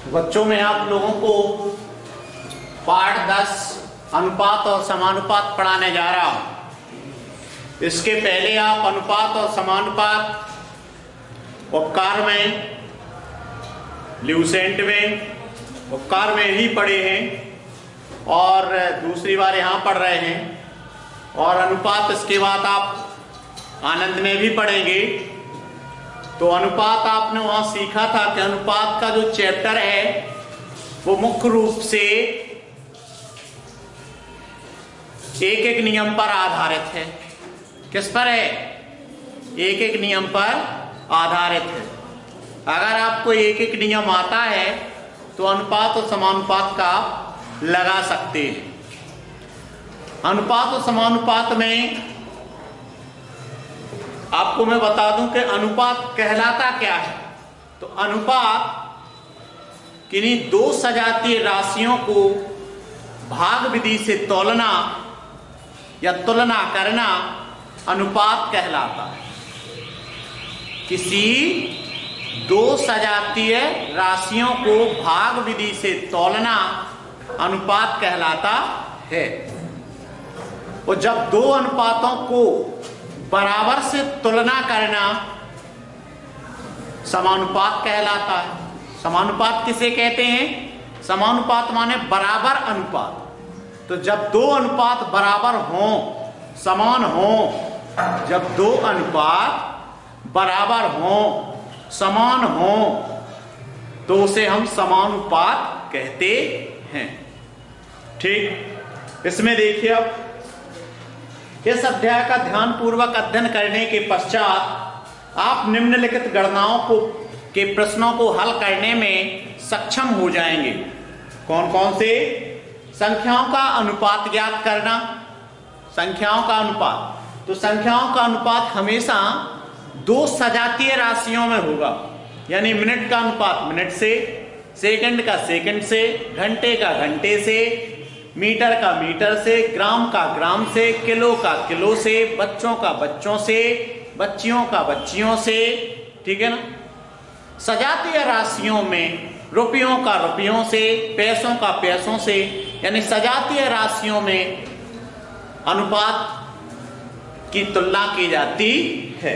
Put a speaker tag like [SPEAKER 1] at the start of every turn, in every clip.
[SPEAKER 1] बच्चों में आप लोगों को पाठ 10 अनुपात और समानुपात पढ़ाने जा रहा हूं। इसके पहले आप अनुपात और समानुपात उपकार में, ल्यूसेंट में, उपकार में ही पढ़े हैं और दूसरी बार यहां पढ़ रहे हैं। और अनुपात इसके बाद आप आनंद में भी पढ़ेंगे। तो अनुपात आपने वहां सीखा था कि अनुपात का जो चैप्टर है वो मुख्य रूप से एक एक नियम पर आधारित है। किस पर है? एक एक नियम पर आधारित है। अगर आपको एक एक नियम आता है तो अनुपात और समानुपात का लगा सकते हैं। अनुपात और समानुपात में आपको मैं बता दूं कि अनुपात कहलाता क्या है। तो अनुपात किन्हीं दो सजातीय राशियों को भाग विधि से तौलना या तुलना करना अनुपात कहलाता है। किसी दो सजातीय राशियों को भाग विधि से तौलना अनुपात कहलाता है। और जब दो अनुपातों को बराबर से तुलना करना समानुपात कहलाता है। समानुपात किसे कहते हैं? समानुपात माने बराबर अनुपात। तो जब दो अनुपात बराबर हों, समान हों, जब दो अनुपात बराबर हों, समान हों, तो उसे हम समानुपात कहते हैं। ठीक, इसमें देखिए अब इस अध्याय का ध्यान पूर्वक अध्ययन करने के पश्चात आप निम्नलिखित गणनाओं के प्रश्नों को हल करने में सक्षम हो जाएंगे। कौन कौन से? संख्याओं का अनुपात ज्ञात करना। संख्याओं का अनुपात, तो संख्याओं का अनुपात हमेशा दो सजातीय राशियों में होगा। यानी मिनट का अनुपात मिनट से, सेकंड का सेकंड से, घंटे का घंटे से, मीटर का मीटर से, ग्राम का ग्राम से, किलो का किलो से, बच्चों का बच्चों से, बच्चियों का बच्चियों से। ठीक है ना? सजातीय राशियों में रुपयों का रुपयों से, पैसों का पैसों से, यानी सजातीय राशियों में अनुपात की तुलना की जाती है।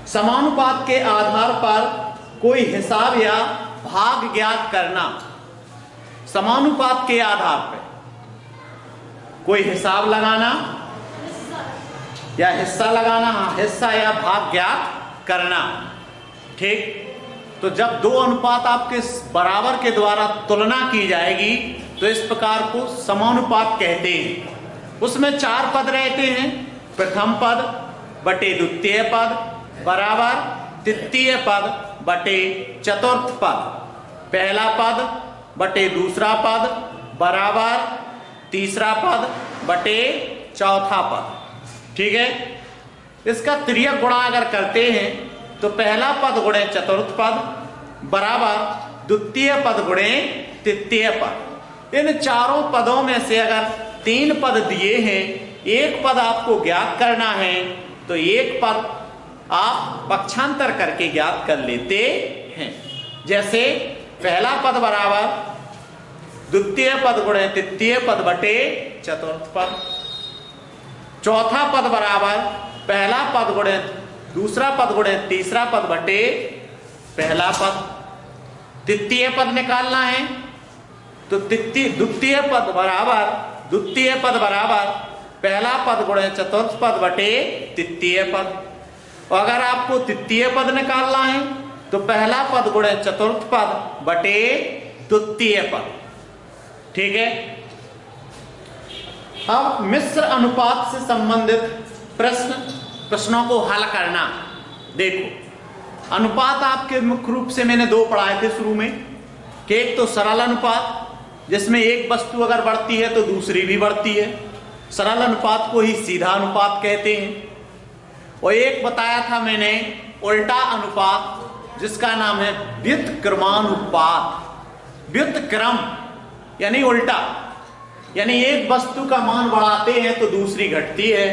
[SPEAKER 1] समानुपात के आधार पर कोई हिसाब या भाग ज्ञात करना। समानुपात के आधार पर कोई हिसाब लगाना या हिस्सा लगाना, हिस्सा या भाग ज्ञात करना। ठीक, तो जब दो अनुपात आपके बराबर के द्वारा तुलना की जाएगी तो इस प्रकार को समानुपात कहते हैं। उसमें चार पद रहते हैं। प्रथम पद बटे द्वितीय पद बराबर तृतीय पद बटे चतुर्थ पद। पहला पद बटे दूसरा पद बराबर तीसरा पद बटे चौथा पद। ठीक है, इसका तिर्यक गुणा अगर करते हैं तो पहला पद गुणे चतुर्थ पद बराबर द्वितीय पद गुणे तृतीय पद। इन चारों पदों में से अगर तीन पद दिए हैं, एक पद आपको ज्ञात करना है, तो एक पद आप पक्षांतर करके ज्ञात कर लेते हैं। जैसे पहला पद बराबर द्वितीय पद गुणे तृतीय पद बटे चतुर्थ पद। चौथा पद बराबर पहला पद गुणे दूसरा पद गुणे तीसरा पद बटे पहला पद। तृतीय पद निकालना है तो द्वितीय पद बराबर पहला पद गुणे चतुर्थ पद बटे तृतीय पद। और अगर आपको तृतीय पद निकालना है तो पहला पद गुणे चतुर्थ पद बटे द्वितीय पद। ठीक है, अब मिश्र अनुपात से संबंधित प्रश्नों को हल करना। देखो, अनुपात आपके मुख्य रूप से मैंने दो पढ़ाए थे शुरू में कि एक तो सरल अनुपात जिसमें एक वस्तु अगर बढ़ती है तो दूसरी भी बढ़ती है, सरल अनुपात को ही सीधा अनुपात कहते हैं। और एक बताया था मैंने उल्टा अनुपात जिसका नाम है व्युत्क्रमानुपात। व्युत्क्रम यानी उल्टा, यानी एक वस्तु का मान बढ़ाते हैं तो दूसरी घटती है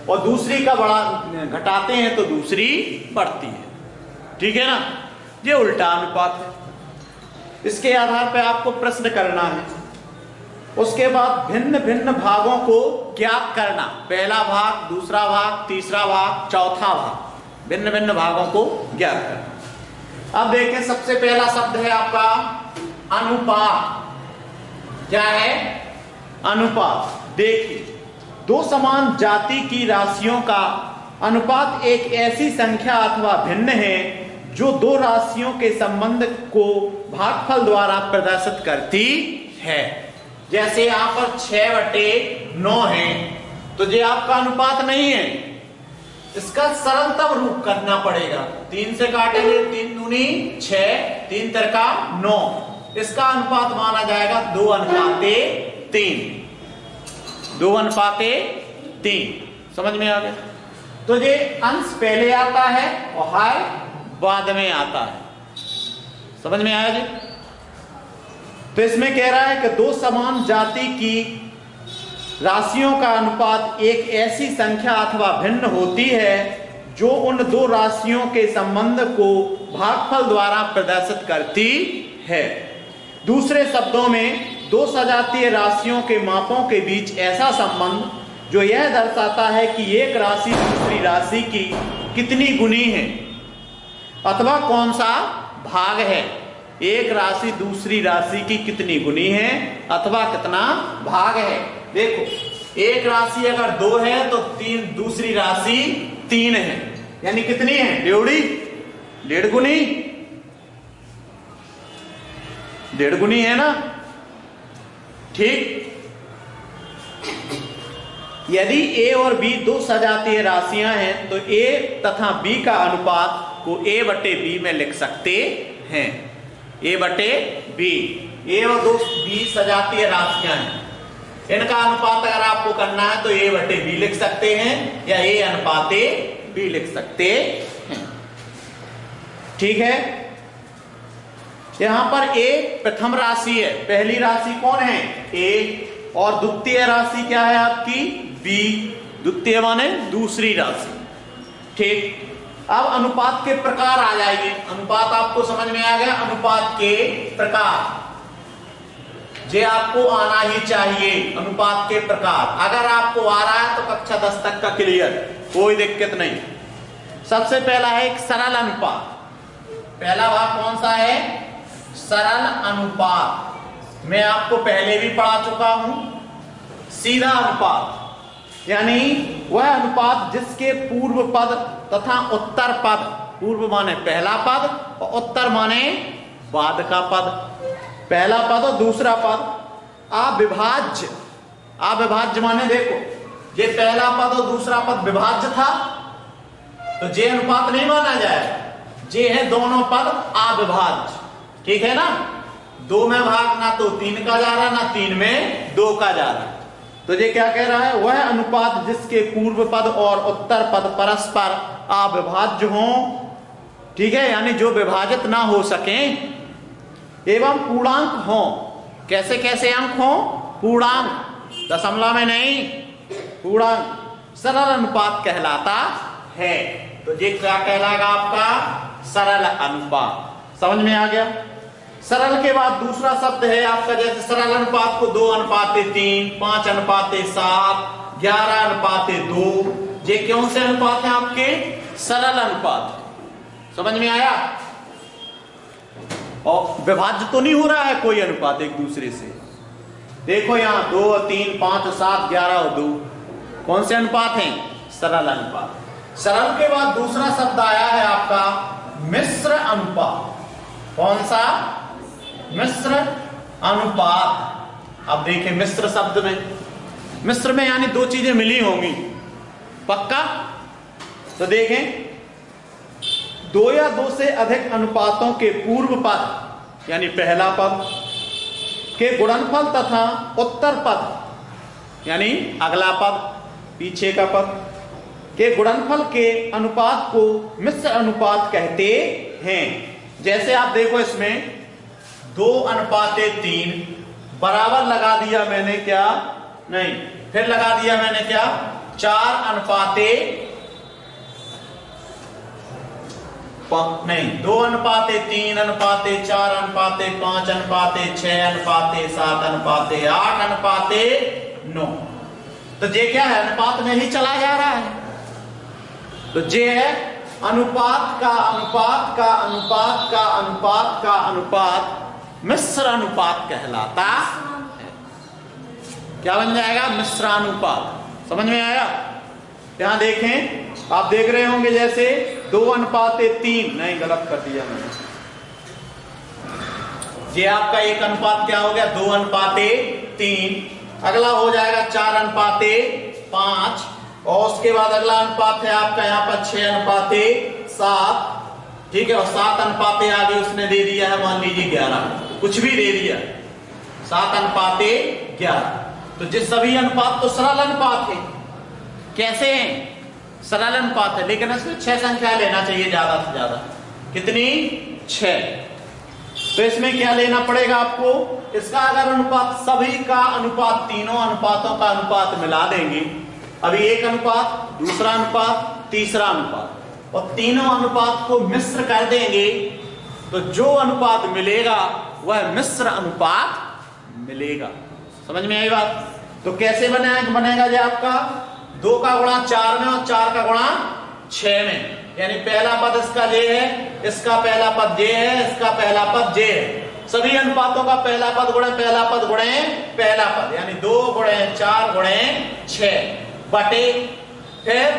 [SPEAKER 1] और दूसरी का घटाते हैं तो दूसरी बढ़ती है। ठीक है ना? ये उल्टा अनुपात है। इसके आधार पर आपको प्रश्न करना है। उसके बाद भिन्न भिन्न भागों को ज्ञात करना, पहला भाग, दूसरा भाग, तीसरा भाग, चौथा भाग, भिन्न भिन्न भागों को ज्ञात करना। अब देखें, सबसे पहला शब्द है आपका अनुपात। क्या है? अनुपात। देखिए, दो समान जाति की राशियों का अनुपात एक ऐसी संख्या अथवा भिन्न है जो दो राशियों के संबंध को भागफल द्वारा प्रदर्शित करती है। जैसे यहां पर 6/9 है, तो ये आपका अनुपात नहीं है, इसका सरलतम रूप करना पड़ेगा। 3 से काटेंगे, 3 दूनी 6, 3 तिरका 9, इसका अनुपात माना जाएगा 2:3। 2:3। समझ में आ गया? तो ये अंश पहले आता है और हर बाद में आता है। समझ में आया जी? तो इसमें कह रहा है कि दो समान जाति की राशियों का अनुपात एक ऐसी संख्या अथवा भिन्न होती है जो उन दो राशियों के संबंध को भागफल द्वारा प्रदर्शित करती है। दूसरे शब्दों में, दो सजातीय राशियों के मापों के बीच ऐसा संबंध जो यह दर्शाता है कि एक राशि दूसरी राशि की कितनी गुनी है अथवा कौन सा भाग है। एक राशि दूसरी राशि की कितनी गुनी है अथवा कितना भाग है। देखो, एक राशि अगर 2 है तो 3, दूसरी राशि 3 है, यानी कितनी है? डेढ़ी, 1.5 गुनी, 1.5 गुनी है ना। ठीक। यदि A और B दो सजातीय राशियां हैं तो A तथा B का अनुपात को A/B में लिख सकते हैं। A/B। A और B सजातीय राशियां हैं, इनका अनुपात अगर आपको करना है तो A/B लिख सकते हैं या A/B लिख सकते हैं। ठीक है। यहां पर A प्रथम राशि है, पहली राशि कौन है? A। और द्वितीय राशि क्या है आपकी? B। द्वितीय माने दूसरी राशि। ठीक। अब अनुपात के प्रकार आ जाएंगे। अनुपात आपको समझ में आ गया? अनुपात के प्रकार जे आपको आना ही चाहिए। अनुपात के प्रकार अगर आपको आ रहा है तो कक्षा 10 तक का क्लियर, कोई दिक्कत नहीं। सबसे पहला है एक सरल अनुपात। पहला भाग कौन सा है? सरल अनुपात। मैं आपको पहले भी पढ़ा चुका हूं। सीधा अनुपात यानी वह अनुपात जिसके पूर्व पद तथा उत्तर पद, पूर्व माने पहला पद और उत्तर माने बाद का पद, पहला पद और दूसरा पद अविभाज्य। अविभाज्य माने देखो, ये पहला पद और दूसरा पद विभाज्य था तो जे अनुपात नहीं माना जाएगा। जे है दोनों पद अविभाज्य। ठीक है ना? 2 में भाग ना तो 3 का जा रहा, ना 3 में 2 का जा रहा। तो ये क्या कह रहा है? वह अनुपात जिसके पूर्व पद और उत्तर पद परस्पर अविभाज्य हो। ठीक है, यानी जो विभाजित ना हो सके एवं पूर्णांक हो। कैसे कैसे अंक हो? पूर्णांक, दशमलव में नहीं, पूर्णांक। सरल अनुपात कहलाता है। तो ये क्या कहलाएगा आपका? सरल अनुपात। समझ में आ गया? सरल के बाद दूसरा शब्द है आपका, जैसे सरल अनुपात को 2:3, 5:7, 11:2। ये कौन से अनुपात हैं आपके? सरल अनुपात। समझ में आया? और विभाज्य तो नहीं हो रहा है कोई अनुपात एक दूसरे से। देखो यहां 2, 3, 5, 7, 11 और 2 कौन से अनुपात हैं? सरल अनुपात। सरल के बाद दूसरा शब्द आया है आपका मिश्र अनुपात। कौन सा? मिश्र अनुपात। अब देखिए, मिश्र शब्द में, मिश्र में यानी 2 चीजें मिली होंगी, पक्का? तो देखें, 2 या 2 से अधिक अनुपातों के पूर्व पद यानी पहला पद के गुणनफल तथा उत्तर पद यानी अगला पद, पीछे का पद के गुणनफल के अनुपात को मिश्र अनुपात कहते हैं। जैसे आप देखो, इसमें 2:3 बराबर लगा दिया मैंने, क्या नहीं, फिर लगा दिया मैंने क्या? 4:1 नहीं 2 अनुपाते 3 अनुपाते 4 अनुपाते 5 अनुपाते 6 अनुपाते 7 अनुपाते 8 अनुपाते 9। तो ये क्या है, अनुपात में ही चला जा रहा है। तो ये है अनुपात का अनुपात का अनुपात का अनुपात का अनुपात मिश्र अनुपात कहलाता है। क्या बन जाएगा, मिश्रानुपात। समझ में आया? यहां देखें, आप देख रहे होंगे जैसे 2 अनुपाते 3, नहीं गलत कर दिया मैंने, ये आपका एक अनुपात क्या हो गया, 2 अनुपाते 3। अगला हो जाएगा 4 अनुपाते 5, और उसके बाद अगला अनुपात है आपका यहाँ पर 6 अनुपाते 7। ठीक है, और 7 अनुपाते आगे उसने दे दिया है, मान लीजिए 11, कुछ भी दे दिया, 7 अनुपाते 11। तो जिस सभी अनुपात तो सरल अनुपात है। कैसे हैं, सरल अनुपात है, लेकिन इसमें 6 संख्या लेना चाहिए ज्यादा से ज्यादा। कितनी, 6। तो इसमें क्या लेना पड़ेगा आपको, इसका अगर अनुपात सभी का अनुपात, तीनों अनुपातों का अनुपात मिला देंगे, अभी एक अनुपात, दूसरा अनुपात, तीसरा अनुपात, और तीनों अनुपात को मिश्र कर देंगे, तो जो अनुपात मिलेगा वह मिश्र अनुपात मिलेगा। समझ में आई बात? तो कैसे बनेगा ये आपका 2 का गुणा 4 में और 4 का गुणा 6 में, यानी पहला पद इसका ये है, इसका पहला पद ये है, इसका पहला पद ये है। सभी अनुपातों का पहला पद गुणे पहला पद गुणे पहला पद, यानी 2 गुणे 4 गुणे 6 बटे फिर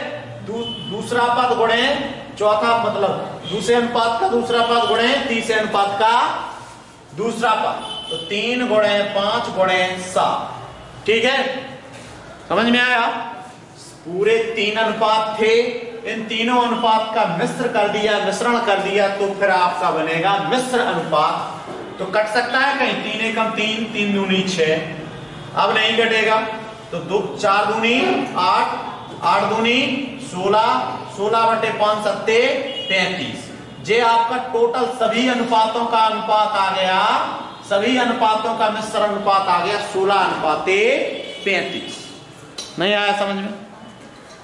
[SPEAKER 1] दूसरा पद गुणे चौथा, मतलब दूसरे अनुपात का दूसरा पद गुणे तीसरे अनुपात का दूसरा पद, तो 3 गुणे 5 गुणे 7। ठीक है, समझ में आया? पूरे 3 अनुपात थे, इन तीनों अनुपात का मिश्र कर दिया, मिश्रण कर दिया, तो फिर आपका बनेगा मिश्र अनुपात। तो कट सकता है कहीं, 3 एकम 3, 3 दूनी 6, अब नहीं कटेगा। तो 4 दूनी 8, 8 दूनी 16, 16 बटे 5 सत्ते 35। ये आपका टोटल सभी अनुपातों का अनुपात आ गया, सभी अनुपातों का मिश्र अनुपात आ गया 16 अनुपाते 35। नहीं आया समझ में?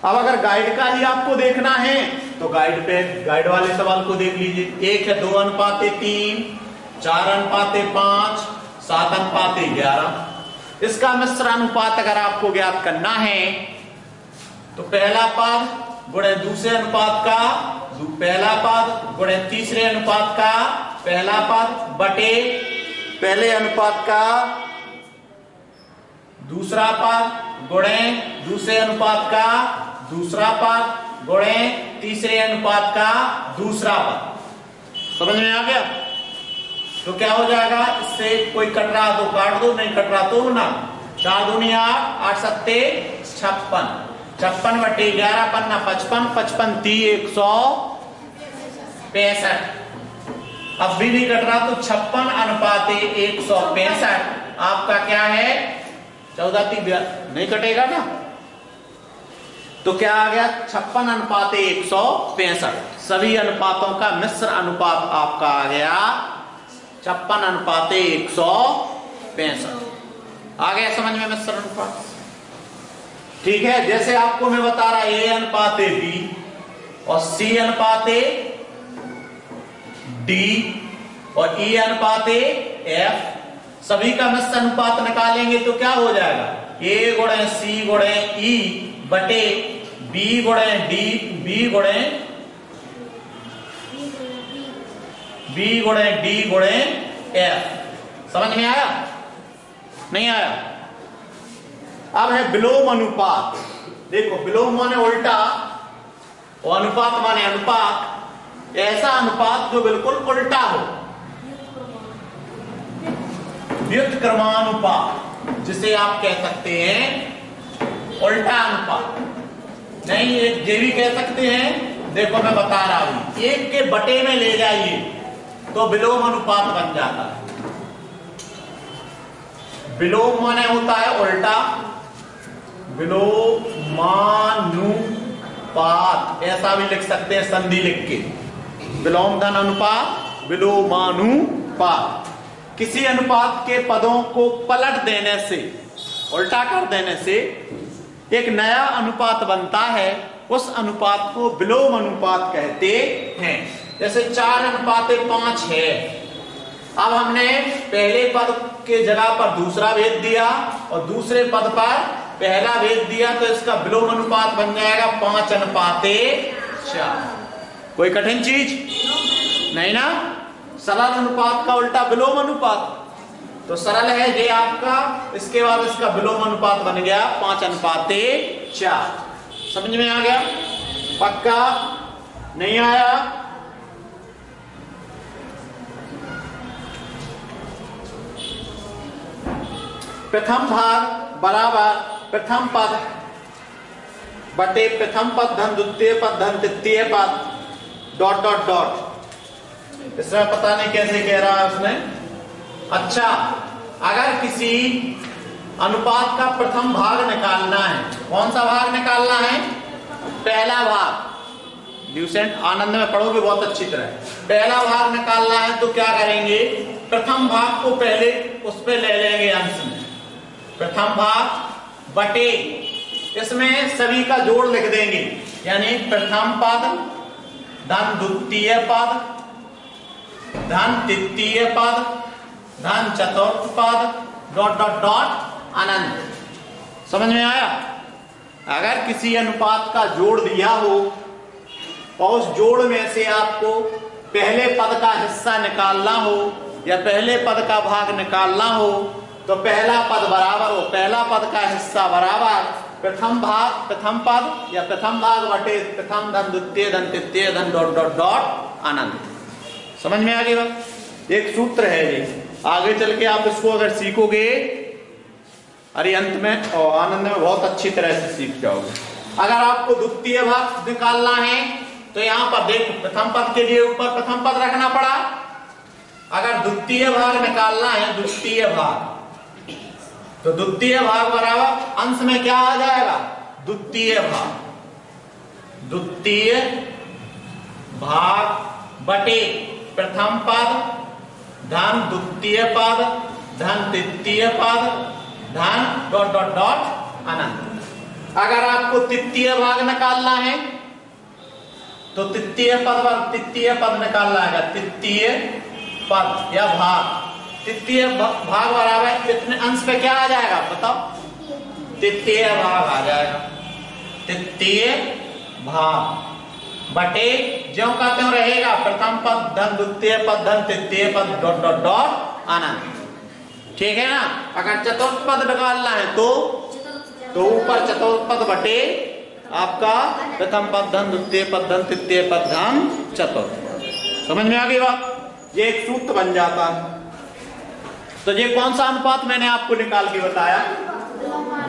[SPEAKER 1] अब अगर गाइड का ही आपको देखना है तो गाइड वाले सवाल को देख लीजिए। एक है 2 अनुपाते 3, 4 अनुपाते 5, 7 अनुपाते 11। इसका मिश्र अनुपात अगर आपको ज्ञात करना है तो पहला पद गुणे दूसरे अनुपात का पहला पद गुणे तीसरे अनुपात का पहला पद बटे पहले अनुपात का दूसरा पद गुणे दूसरे अनुपात का दूसरा पद गुणे तीसरे अनुपात का दूसरा पद। समझ में आ गया? तो क्या हो जाएगा, इससे कोई कट रहा तो काट दो, नहीं कट रहा तो ना। 4 दूनी 8, 8 सत्ते 56, 56 बटे 11 पन्ना 55, 55 ती 165। अब भी नहीं कट रहा तो 56 अनुपाते 165 आपका क्या है, 14 ती नहीं कटेगा ना, तो क्या आ गया 56 अनुपाते 165। सभी अनुपातों का मिश्र अनुपात आपका आ गया 56 अनुपाते 165। आ गया समझ में मिश्र अनुपात? ठीक है, जैसे आपको मैं बता रहा A अनुपाते B और C अनुपाते D और E अनुपाते F, सभी का मिश्र अनुपात निकालेंगे तो क्या हो जाएगा, A गुणे C गुणे E बटे B गुणे D, B गुणे D गुणे F। समझ में आया? नहीं आया? अब है विलोम अनुपात। देखो, विलोम माने उल्टा और अनुपात माने अनुपात, ऐसा अनुपात जो बिल्कुल उल्टा हो। व्युत्क्रमानुपात जिसे आप कह सकते हैं उल्टा अनुपात, नहीं ये भी कह सकते हैं। देखो मैं बता रहा हूं, 1 के बटे में ले जाइए तो विलोम अनुपात बन जाता है। विलोम माने होता है उल्टा, विलोमानुपात ऐसा भी लिख सकते हैं संधि लिख के, विलोम धन अनुपात विलोमानुपात। किसी अनुपात के पदों को पलट देने से, उल्टा कर देने से एक नया अनुपात बनता है, उस अनुपात को विलोम अनुपात कहते हैं। जैसे 4:5 है। अब हमने पहले पद के जगह पर दूसरा भेद दिया और दूसरे पद पर पहला भेद दिया, तो इसका विलोम अनुपात बन जाएगा 5:4। कोई कठिन चीज नहीं ना। सरल अनुपात का उल्टा विलोम अनुपात। तो सरल है ये आपका, इसके बाद इसका विलोम अनुपात बन गया 5:4। समझ में आ गया? पक्का? नहीं आया? प्रथम भाग बराबर प्रथम पद बटे प्रथम पद धन द्वितीय पद धन तृतीय पद डॉट डॉट डॉट। इसमें पता नहीं कैसे कह रहा है उसने। अच्छा, अगर किसी अनुपात का प्रथम भाग निकालना है, कौन सा भाग निकालना है? पहला भाग। ल्यूसेंट आनंद में पढ़ोगे बहुत अच्छी तरह। पहला भाग निकालना है तो क्या करेंगे? प्रथम भाग को पहले उस पे ले लेंगे अंश में, प्रथम भाग बटे इसमें सभी का जोड़ लिख देंगे, यानी प्रथम पद धन द्वितीय पद धन तृतीय पद धन चतुर्थ पद डॉट डॉट डॉट अनंत। समझ में आया? अगर किसी अनुपात का जोड़ दिया हो और उस जोड़ में से आपको पहले पद का हिस्सा निकालना हो या पहले पद का भाग निकालना हो, तो पहला पद बराबर हो पहला पद का हिस्सा बराबर प्रथम भाग प्रथम पद या प्रथम भाग बटे प्रथम धन द्वितीय धन तृतीय धन डॉट डॉट डॉट अनंत। समझ में आ गई बात? एक सूत्र है ये, आगे चल के आप इसको अगर सीखोगे अरे अंत में और आनंद में बहुत अच्छी तरह से सीख जाओगे। अगर आपको द्वितीय भाग निकालना है तो यहाँ पर देखो, प्रथम पद के लिए ऊपर प्रथम पद रखना पड़ा। अगर द्वितीय भाग निकालना है, द्वितीय भाग, तो द्वितीय भाग बराबर अंश में क्या आ जाएगा? द्वितीय भाग, द्वितीय भाग बटे प्रथम पद धन द्वितीय पद धन तृतीय पद धन डॉट डॉट डॉट अनंत। अगर आपको तृतीय भाग निकालना है तो तृतीय पद निकालना है, तृतीय पद या भाग। तृतीय भाग बराबर कितने अंश पे क्या आ जाएगा बताओ? तृतीय भाग आ जाएगा। तृतीय भाग बटे ज्यों का त्यों रहेगा प्रथम पद धन द्वितीय पद धन तृतीय पद डॉट डॉट डॉट अनंत। ठीक है ना? अगर चतुर्थ पद निकालना है तो ऊपर चतुर्थ पद बटे आपका प्रथम पद धन द्वितीय पद धन तृतीय पद धन चतुर्थ पद। समझ में आ गई बात? ये एक सूत्र बन जाता है। तो ये कौन सा अनुपात मैंने आपको निकाल के बताया?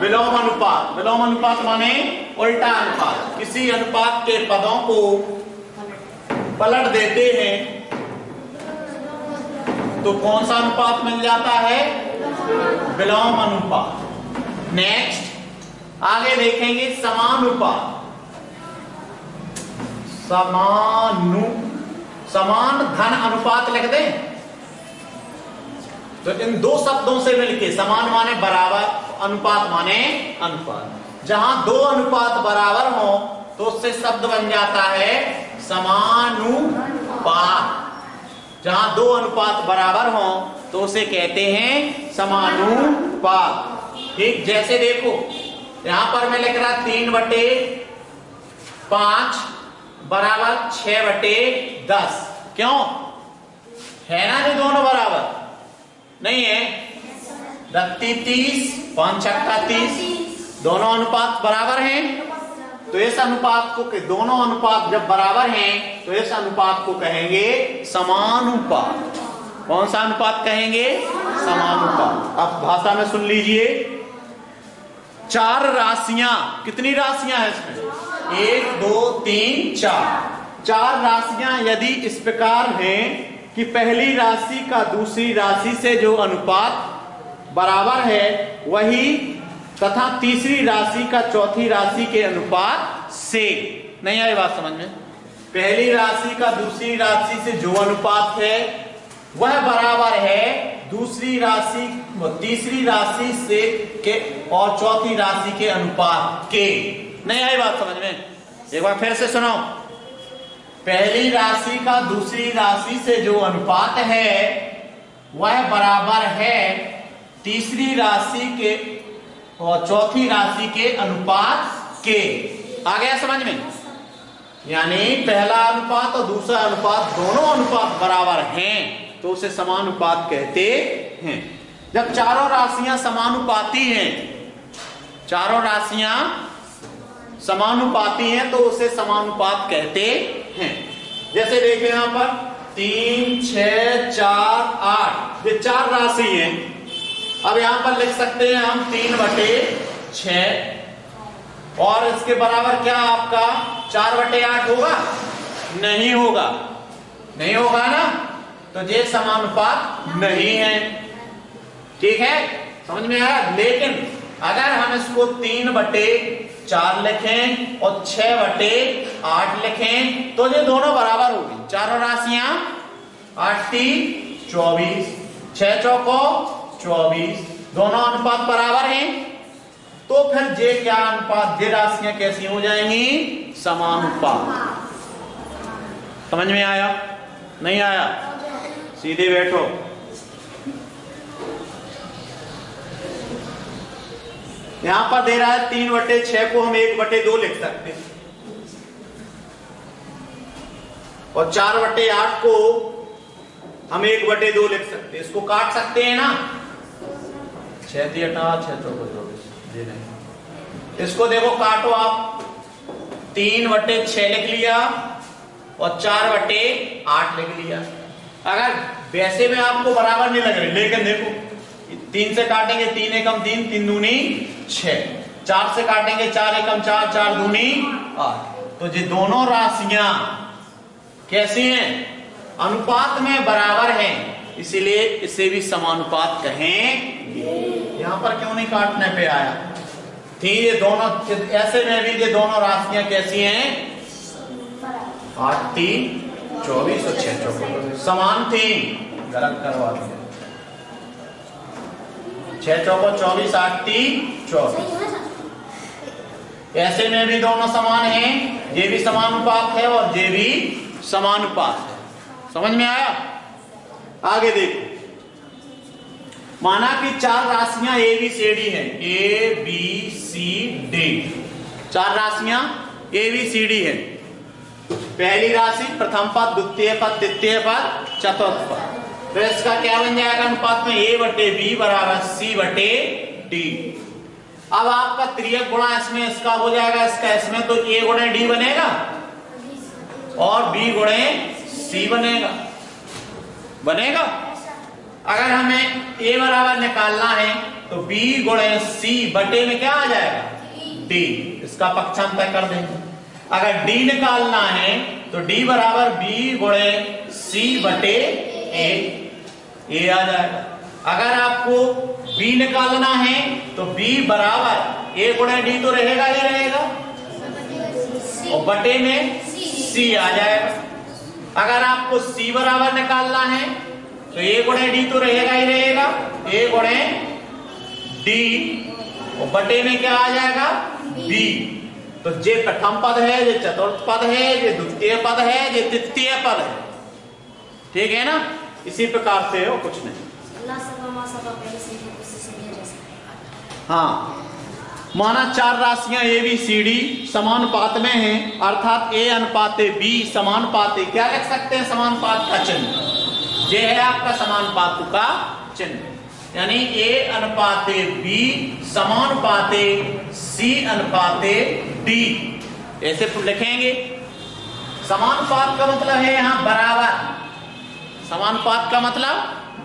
[SPEAKER 1] विलोम अनुपात। विलोम अनुपात माने उल्टा अनुपात। किसी अनुपात के पदों को पलट देते हैं तो कौन सा अनुपात मिल जाता है? विलोम अनुपात। नेक्स्ट आगे देखेंगे समानुपात। समान धन अनुपात लिख दें तो इन दो शब्दों से मिलके समान माने बराबर, अनुपात माने अनुपात। जहां दो अनुपात बराबर हो तो उससे शब्द बन जाता है समानुपात। जहां दो अनुपात बराबर हो तो उसे कहते हैं समानुपात। ठीक, जैसे देखो यहां पर मैं लिख रहा 3/5 बराबर 6/10। क्यों है ना? ये दोनों बराबर नहीं है? 30 5 30 दोनों अनुपात बराबर हैं। तो इस अनुपात को, दोनों अनुपात जब बराबर हैं तो इस अनुपात को कहेंगे समानुपात। कौन सा अनुपात कहेंगे? समानुपात। अब भाषा में सुन लीजिए। 4 राशियां, कितनी राशियां हैं इसमें? 1 2 3 4। 4 राशियां यदि इस प्रकार हैं कि पहली राशि का दूसरी राशि से जो अनुपात बराबर है वही, तथा तीसरी राशि का चौथी राशि के अनुपात से। नहीं आई बात समझ में? पहली राशि का दूसरी राशि से जो अनुपात है वह बराबर है दूसरी राशि तीसरी राशि से के और चौथी राशि के अनुपात के। नहीं आई बात समझ में? एक बार फिर से सुनो। पहली राशि का दूसरी राशि से जो अनुपात है वह बराबर है तीसरी राशि के और चौथी राशि के अनुपात के। आ गया समझ में? यानी पहला अनुपात और दूसरा अनुपात दोनों अनुपात बराबर हैं तो उसे समानुपात कहते हैं। जब चारों राशियां समानुपाती हैं, चारों राशियां समानुपाती हैं तो उसे समानुपात कहते हैं। जैसे देखिए यहां पर 3, 6, 4, 8 ये चार राशि हैं। अब यहां पर लिख सकते हैं हम 3/6 और इसके बराबर क्या आपका 4/8 होगा? नहीं होगा, नहीं होगा ना, तो ये समानुपात नहीं है। ठीक है, समझ में आया? लेकिन अगर हम इसको 3/4 लिखें और 6/8 लिखें तो ये दोनों बराबर होगी। चारों राशियां 8×3 = 24, 6×4 = 24, दोनों अनुपात बराबर हैं तो फिर ये क्या अनुपात, ये राशियां कैसी हो जाएंगी? समानुपात। समझ में आया? नहीं आया? सीधे बैठो। यहां पर दे रहा है 3/6 को हम 1/2 लिख सकते हैं और 4/8 को हम 1/2 लिख सकते हैं। इसको काट सकते हैं ना, 6×3 = 6×4 नहीं। इसको देखो काटो आप, 3/6 लिख लिया और 4/8 लिख लिया। अगर वैसे में आपको बराबर नहीं लग रही, लेकिन देखो 3 से काटेंगे 3 एकम 3, 3 दूनी 6, 4 से काटेंगे 4 एकम 4, 4 दूनी 8। तो ये दोनों राशियां कैसी हैं? अनुपात में बराबर हैं, इसीलिए इसे भी समानुपात कहेंगे। यहां पर क्यों नहीं काटने पे आया? थी ये दोनों, ऐसे में भी ये दोनों राशियां कैसी हैं? 8×3 = 24 और 6×4 समान थी, गलत करवा दिया। 6×4 = 24, 8×3 = 24। ऐसे में भी दोनों समान हैं, ये भी समानुपात है और ये भी समानुपात है। समझ में आया? आगे देखो, माना कि चार राशियां ABCD हैं, ABCD, चार राशियां ABCD है। पहली राशि प्रथम पद, द्वितीय पद, तृतीय पद, चतुर्थ पद। तो इसका क्या बन जाएगा अनुपात में? A/B = C/D। अब आपका त्रियक गुणा इसमें इसका हो जाएगा, इसका इसमें, तो A × D बनेगा और B × C बनेगा। बनेगा। अगर हमें A बराबर निकालना है तो B × C बटे में क्या आ जाएगा? D। इसका पक्षांतर कर देंगे। अगर D निकालना है तो D = B × C/A, A आ जाएगा। अगर आपको B निकालना है तो B = A × D तो रहेगा ही रहेगा और बटे में C आ जाएगा। अगर आपको C बराबर निकालना है तो A × D तो रहेगा ही रहेगा, A × D और बटे में क्या आ जाएगा? B। तो ये प्रथम पद है, ये चतुर्थ पद है, ये द्वितीय पद है, ये तृतीय पद है। ठीक है ना? इसी प्रकार से हो, कुछ नहीं। हाँ, माना चार राशियां ABCD समानुपात में हैं, अर्थात A/B समानुपाती। क्या लिख सकते हैं समानुपात का चिन्ह? ये है आपका समानुपात का चिन्ह, यानी A/B समानुपाते C/D। ऐसे लिखेंगे। समानुपात का मतलब है यहां बराबर, समानुपात का मतलब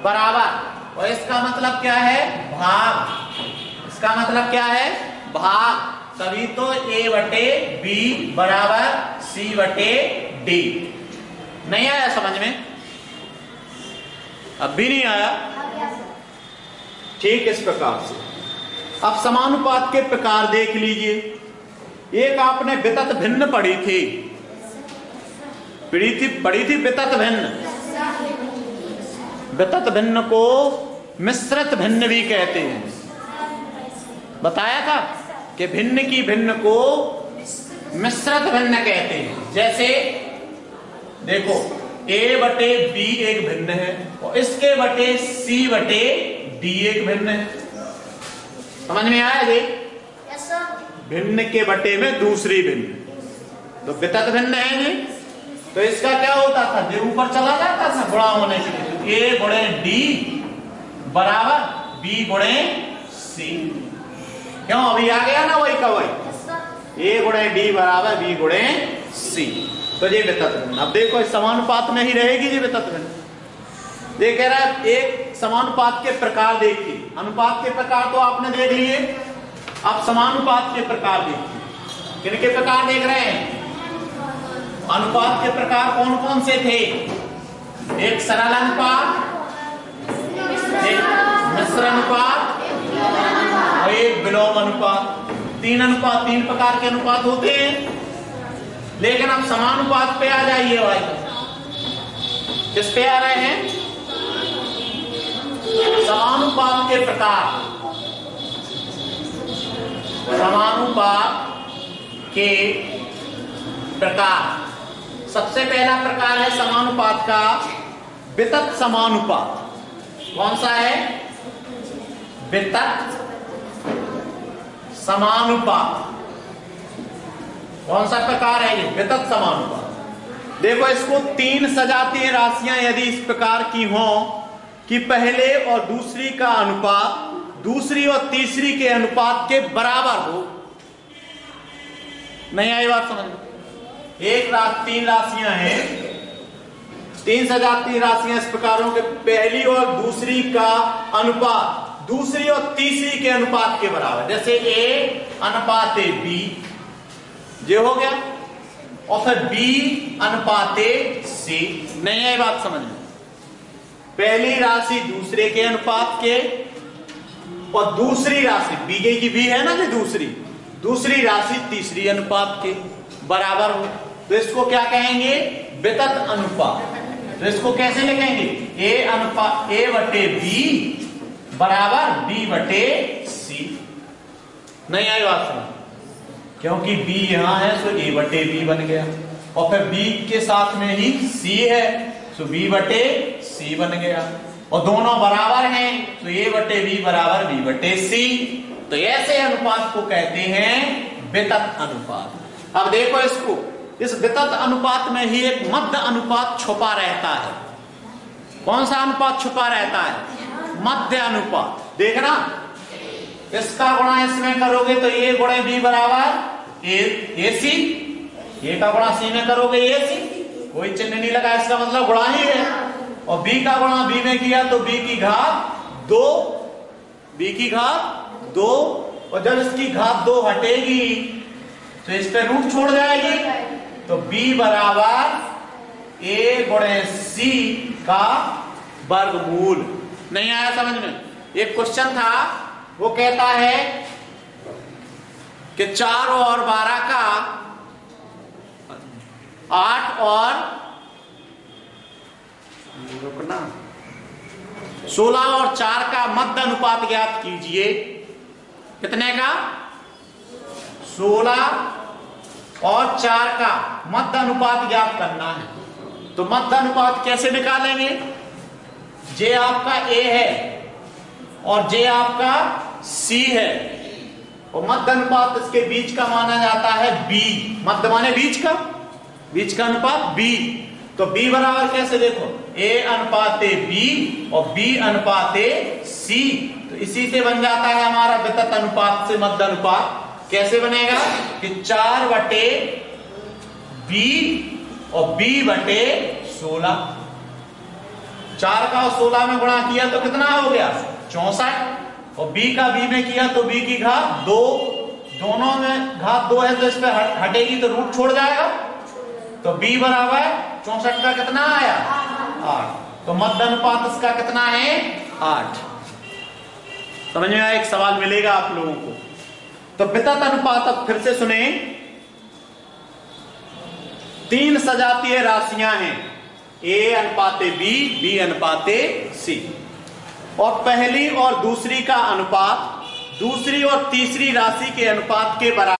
[SPEAKER 1] बराबर, और इसका मतलब क्या है? भाग। इसका मतलब क्या है? भाग। तभी तो A/B = C/D। नहीं आया समझ में? अब भी नहीं आया? ठीक, इस प्रकार से। अब समानुपात के प्रकार देख लीजिए। एक आपने वितत भिन्न पढ़ी थी वितत भिन्न। वितत भिन्न को मिश्रित भिन्न भी कहते हैं। बताया था कि भिन्न की भिन्न को मिश्रित भिन्न कहते हैं। जैसे देखो A बटे B एक भिन्न है और इसके बटे C बटे D एक भिन्न है। समझ में आया जी?
[SPEAKER 2] Yes sir.
[SPEAKER 1] भिन्न के बटे में दूसरी भिन्न, तो वितत भिन्न है जी। तो इसका क्या होता था, जो ऊपर चला जाता था गुणा होने के लिए, तो A गुणे D बराबर B गुणे C। क्यों, अभी आ गया ना वही का वही,
[SPEAKER 2] यस सर।
[SPEAKER 1] A गुणे D बराबर B गुणे C। तो ये वितत भिन्न। अब देखो इस समानुपात में ही रहेगी जी वितत भिन्न। ये कह रहा है एक समानुपात के प्रकार देखिए। अनुपात के प्रकार तो आपने देख लिए, अब समानुपात के प्रकार देखिए। किनके प्रकार देख रहे हैं? अनुपात के प्रकार कौन कौन से थे? एक सरल अनुपात, एक मिश्र अनुपात और एक विलोम अनुपात। तीन प्रकार के अनुपात होते हैं। लेकिन अब समानुपात पे आ जाइए भाई। किस पे आ रहे हैं? समानुपात के प्रकार। समानुपात के प्रकार। सबसे पहला प्रकार है समानुपात का वितत समानुपात। कौन सा है? वितत समानुपात। कौन सा प्रकार है ये? वितत समानुपात। देखो इसको तीन सजातीय राशियां यदि इस प्रकार की हों कि पहले और दूसरी का अनुपात दूसरी और तीसरी के अनुपात के बराबर हो। नहीं आई बात समझ में? तीन राशियां हैं, तीन सजातीय राशियां इस प्रकारों के पहली और दूसरी का अनुपात दूसरी और तीसरी के अनुपात के बराबर। जैसे A अनुपात B, ये हो गया, और फिर B अनुपात C। नहीं है बात समझ में? पहली राशि दूसरे के अनुपात के और दूसरी राशि B की B है ना जी, दूसरी राशि तीसरी अनुपात के बराबर हो, तो इसको क्या कहेंगे? वितत अनुपात। तो इसको कैसे लिखेंगे? A बटे B बराबर B बटे C। नहीं आई बात समझ? क्योंकि B यहां है तो A बटे B बन गया, और फिर B के साथ में ही C है तो B बटे C बन गया, और दोनों बराबर हैं तो A बटे B बराबर B बटे C। तो ऐसे अनुपात को कहते हैं वितत अनुपात। अब देखो इसको, इस वितत अनुपात में ही एक मध्य अनुपात छुपा रहता है। कौन सा अनुपात छुपा रहता है? मध्य अनुपात। देखना, इसका गुणा इसमें करोगे तो A गुणे B बराबर AC, A का गुणा C में करोगे AC, कोई चिन्ह नहीं लगा, इसका मतलब गुणा ही है। और B का गुणा B में किया तो B की घात 2, B की घात 2, और जब इसकी घात 2 हटेगी तो इस पे रूट छोड़ जाएगी, तो B बराबर A गुणे C का वर्गमूल। नहीं आया समझ में? एक क्वेश्चन था, वो कहता है कि 4 और 12 का 8 और 16 और 4 का मध्य अनुपात ज्ञात कीजिए। कितने का? 16 और 4 का मध्य अनुपात ज्ञात करना है। तो मध्य अनुपात कैसे निकालेंगे? जे आपका A है और जे आपका C है, और मध्य अनुपात इसके बीच का माना जाता है B। मध्य माने बीच का अनुपात B। तो B बराबर कैसे? देखो A अनुपात B और B अनुपात C, तो इसी से बन जाता है हमारा वितत अनुपात से मध्य अनुपात। कैसे बनेगा कि 4 बटे B और B बटे 16। 4 का और 16 में गुणा किया तो कितना हो गया? 64, और B का B में किया तो B की घात 2, दोनों में घात 2 है तो इस पे हटेगी तो रूट छोड़ जाएगा, तो B बराबर 64 का कितना आया? 8। तो मध्य अनुपात इसका कितना है? 8। समझ में आया? एक सवाल मिलेगा आप लोगों को। तो वितत अनुपात, अब फिर से सुने, 3 सजातीय राशियां हैं, A अनुपात B, B अनुपात C, और पहली और दूसरी का अनुपात दूसरी और तीसरी राशि के अनुपात के बराबर